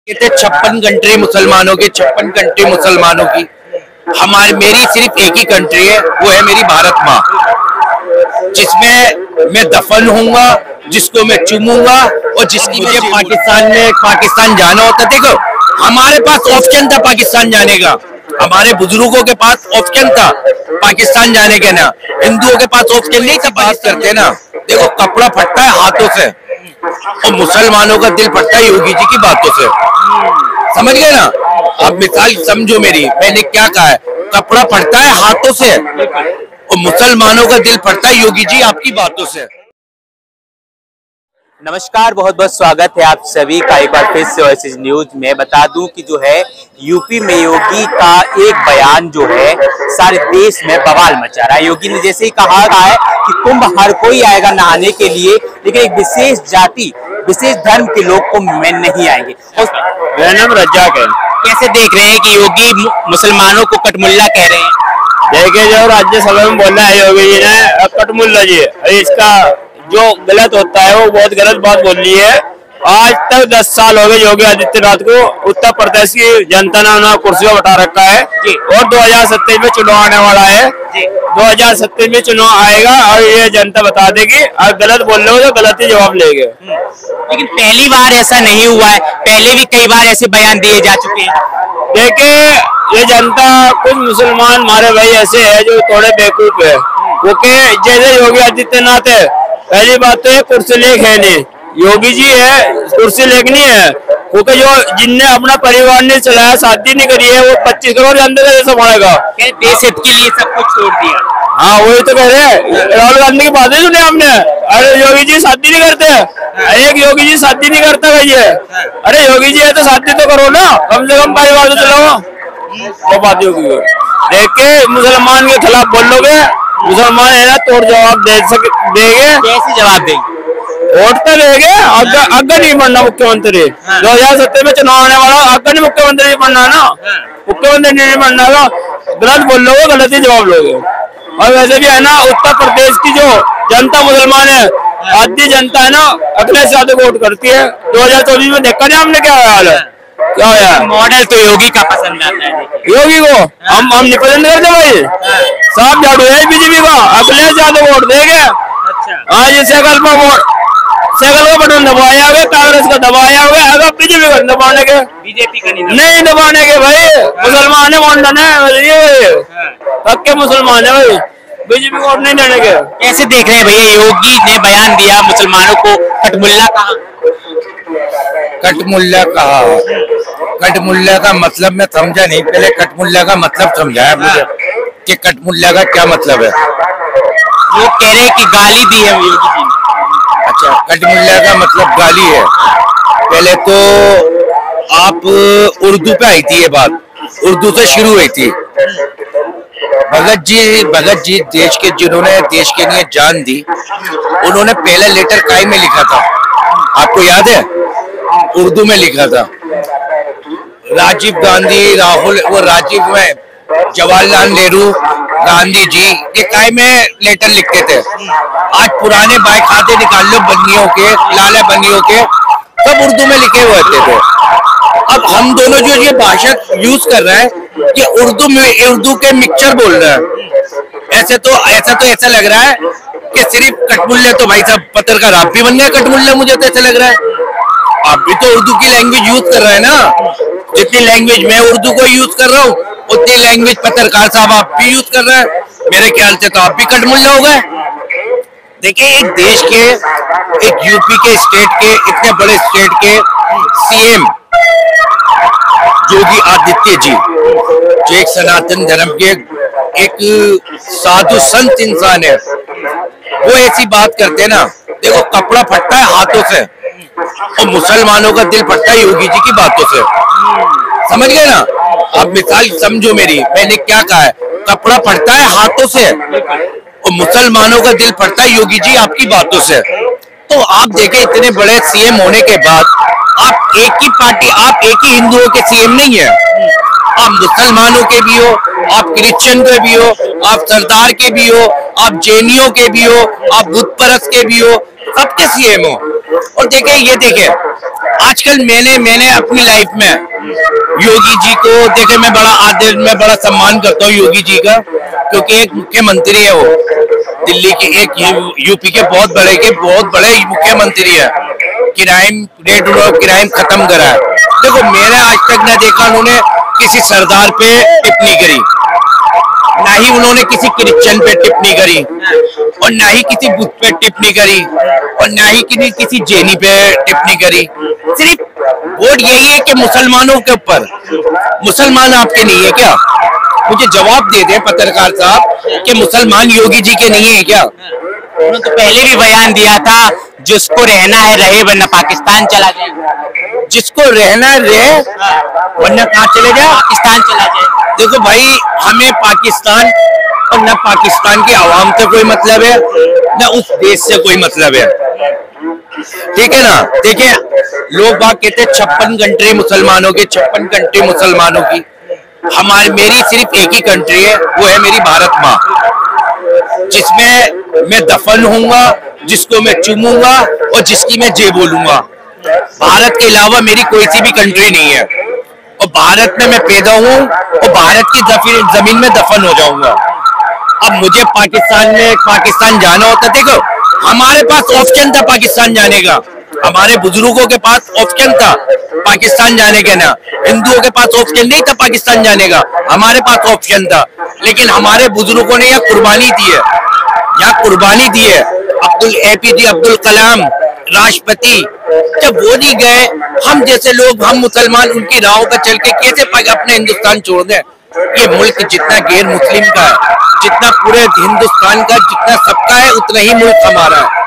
कहते 56 कंट्री मुसलमानों की, 56 कंट्री मुसलमानों की। मेरी सिर्फ एक ही कंट्री है, वो है मेरी भारत माँ, जिसमें मैं दफन होऊंगा, जिसको मैं चूमूंगा और जिसकी मुझे पाकिस्तान जाना होता। देखो, हमारे पास ऑप्शन था पाकिस्तान जाने का, हमारे बुजुर्गों के पास ऑप्शन था पाकिस्तान जाने के ना, हिंदुओं के पास ऑप्शन नहीं था। बात करते ना, देखो कपड़ा फटता है हाथों से और मुसलमानों का दिल फटता है योगी जी की बातों से। समझ गए ना? आप मिसाल समझो मेरी, मैंने क्या कहा है, कपड़ा फटता है हाथों से और मुसलमानों का दिल फटता है योगी जी आपकी बातों से। नमस्कार, बहुत बहुत स्वागत है आप सभी का एक बार फिर से ओएसिस न्यूज में। बता दूं कि जो है यूपी में योगी का एक बयान जो है सारे देश में बवाल मचा रहा है। योगी ने जैसे ही कहा है कि कुंभ हर कोई आएगा नहाने के लिए, लेकिन एक विशेष जाति विशेष धर्म के लोग कुंभ में नहीं आएंगे। मेरा नाम रज्जाक है। कैसे देख रहे हैं कि योगी मुसलमानों को कटमुल्ला कह रहे हैं? देखिए, जो राज्यसभा में बोला है योगी जी ने कटमुल्ला जी, इसका जो गलत होता है वो बहुत गलत बात बोल रही है। आज तक 10 साल हो गए योगी आदित्यनाथ को उत्तर प्रदेश की जनता ने उन्हें कुर्सी पर बैठा रखा है और 2027 में चुनाव आने वाला है। 2027 में चुनाव आएगा और ये जनता बता देगी, और गलत बोल रहे हो तो गलत ही जवाब लेंगे। लेकिन पहली बार ऐसा नहीं हुआ है, पहले भी कई बार ऐसे बयान दिए जा चुके हैं। देखिए, ये जनता, कुछ मुसलमान हमारे भाई ऐसे है जो थोड़े बेवकूफ है, क्योंकि जैसे योगी आदित्यनाथ है, पहली बात तो कुर्सी लेख है नहीं, योगी जी है कुर्सी लेख नहीं है, क्योंकि जो जिनने अपना परिवार ने चलाया, शादी नहीं करी है, वो 25 करोड़ जनता कैसे संभालेगा? देश हित के लिए सब कुछ छोड़ दिया। हाँ, वही तो कह रहे हैं। राहुल गांधी की बातें सुने हमने, अरे योगी जी शादी नहीं करते, एक योगी जी शादी नहीं करता भैया। अरे योगी जी है तो शादी तो करो ना, कम से कम परिवार तो चलाओ। वो बात योगी देख के मुसलमान के खिलाफ बोलोगे, मुसलमान है ना तोड़ जवाब देंगे। कैसे जवाब देंगे? वोट तो लेंगे, आगे नहीं बनना मुख्यमंत्री। 2027 में चुनाव आने वाला, आगे नहीं मुख्यमंत्री नहीं बनना ना, मुख्यमंत्री नहीं बनना ना, गलत बोल लोगे, गलत ही जवाब लोगे। और वैसे भी है ना, उत्तर प्रदेश की जो जनता मुसलमान है, आधी जनता है ना अखिलेश यादव को वोट करती है। 2024 में देखा नहीं हमने क्या हाल है, क्या है? मॉडल तो योगी का पसंद आता है। योगी को हम नहीं पसंद करते भाई, साफ झाड़ू है बीजेपी का, अखिलेश यादव वोट देंगे। आज साइकिल पर वोट, साइकिल का बटन दबाया हुआ, कांग्रेस का दबाया हुआ, अगर बीजेपी का दबाने के, बीजेपी का नहीं दबाने के भाई। मुसलमान है, मॉडर्न है, पक्के मुसलमान है भाई, बीजेपी को वोट नहीं देने के। कैसे देख रहे हैं भैया, योगी ने बयान दिया, मुसलमानों को कटमुल्ला कहा। कटमुल्ला कहा, कटमुल्ला का मतलब मैं समझा नहीं, पहले कटमुल्ला का मतलब समझाया मुझे कि कटमुल्ला का क्या मतलब है। लोग कह रहे हैं कि गाली दी है योगी जी ने। अच्छा, कटमुल्ला का मतलब गाली है। पहले तो आप उर्दू पे आई थी ये बात, उर्दू से शुरू हुई थी। भगत जी देश के, जिन्होंने देश के लिए जान दी, उन्होंने पहला लेटर काय में लिखा था, आपको याद है? उर्दू में लिखा था। राजीव गांधी, राजीव में जवाहरलाल नेहरू, गांधी जी, ये काय में लेटर लिखते थे। आज पुराने बाई खाते निकाल लो बनियों के, लाला बनियों के, सब उर्दू में लिखे हुए थे। अब हम दोनों जो ये भाषा यूज कर रहे हैं, ये उर्दू के मिक्सचर बोल रहे हैं। ऐसा लग रहा है कि सिर्फ कटमुल्ले, तो भाई साहब पत्रकार आप भी बन गए कटमुल्ला, मुझे तो ऐसा लग रहा है। आप भी तो उर्दू की लैंग्वेज यूज कर रहे हैं ना, जितनी लैंग्वेज मैं उर्दू को यूज कर रहा हूँ, उतनी लैंग्वेज पत्रकार साहब आप भी यूज कर रहे हैं। मेरे ख्याल से तो आप भी कटमुल्ला हो गए। देखिए, एक देश के, एक यूपी के स्टेट के, इतने बड़े स्टेट के सीएम योगी आदित्य जी, जो एक सनातन धर्म के एक साधु संत इंसान है, वो ऐसी बात करते हैं ना। देखो, कपड़ा फटता है हाथों से और मुसलमानों का दिल फटता है योगी जी की बातों से। समझ गए ना? आप मिसाल समझो मेरी, मैंने क्या कहा है, कपड़ा फटता है हाथों से और मुसलमानों का दिल फटता है योगी जी आपकी बातों से। तो आप देखें, इतने बड़े सीएम होने के बाद आप एक ही पार्टी, आप एक ही हिंदुओं के सीएम नहीं है, आप मुसलमानों के भी हो, आप क्रिश्चियन के भी हो, आप सरदार के भी हो, आप जैनियों के भी हो, आप बुत परस्त के भी हो, सबके सीएम हो। और देखे ये देखे आजकल मैंने अपनी लाइफ में योगी जी को देखे, मैं बड़ा आदर, मैं बड़ा सम्मान करता हूँ योगी जी का, क्योंकि एक मुख्यमंत्री है वो दिल्ली के, एक यूपी के बहुत बड़े मुख्यमंत्री है। क्राइम रेट, उन्होंने क्राइम खत्म करा है। देखो मैंने आज तक न देखा उन्होंने किसी सरदार पे टिप्पणी करी, ना ही उन्होंने किसी क्रिश्चियन पे टिप्पणी करी, और ना ही किसी बुद्ध पे टिप्पणी करी, और ना ही किसी जैनी पे टिप्पणी करी। सिर्फ वोट यही है कि मुसलमानों के ऊपर, मुसलमान आपके नहीं है क्या? मुझे जवाब दे दे पत्रकार साहब कि मुसलमान योगी जी के नहीं है क्या? उन्होंने तो पहले भी बयान दिया था, जिसको रहना है रहे वरना पाकिस्तान चला जाए। जिसको रहना रहे वरना कहाँ चले जाए? पाकिस्तान चला जाए। देखो भाई, हमें पाकिस्तान और न पाकिस्तान की आवाम से कोई मतलब है, न उस देश से कोई मतलब है, ठीक है ना। देखिए लोग बात कहते हैं 56 कंट्री मुसलमानों की, 56 कंट्री मुसलमानों की। मेरी सिर्फ एक ही कंट्री है, वो है मेरी भारत माँ, जिसमें मैं दफन होऊंगा, जिसको मैं चूमूंगा और जिसकी मैं जय बोलूंगा। भारत के अलावा मेरी कोई सी भी कंट्री नहीं है, और भारत में मैं पैदा हूँ और भारत की जमीन में दफन हो जाऊंगा। अब मुझे पाकिस्तान जाना होता, देखो हमारे पास ऑप्शन था पाकिस्तान जाने का, हमारे बुजुर्गों के पास ऑप्शन था पाकिस्तान जाने का, ना हिंदुओं के पास ऑप्शन नहीं था पाकिस्तान जाने का, हमारे पास ऑप्शन था। लेकिन हमारे बुजुर्गों ने यहाँ कुर्बानी दी है, APJ अब्दुल कलाम राष्ट्रपति, जब वो नहीं गए, हम जैसे लोग, हम मुसलमान उनकी राहों पर चल के कैसे अपने हिंदुस्तान छोड़ दें? ये मुल्क जितना गैर मुस्लिम का है, जितना पूरे हिंदुस्तान का, जितना सबका है, उतना ही मुल्क हमारा है।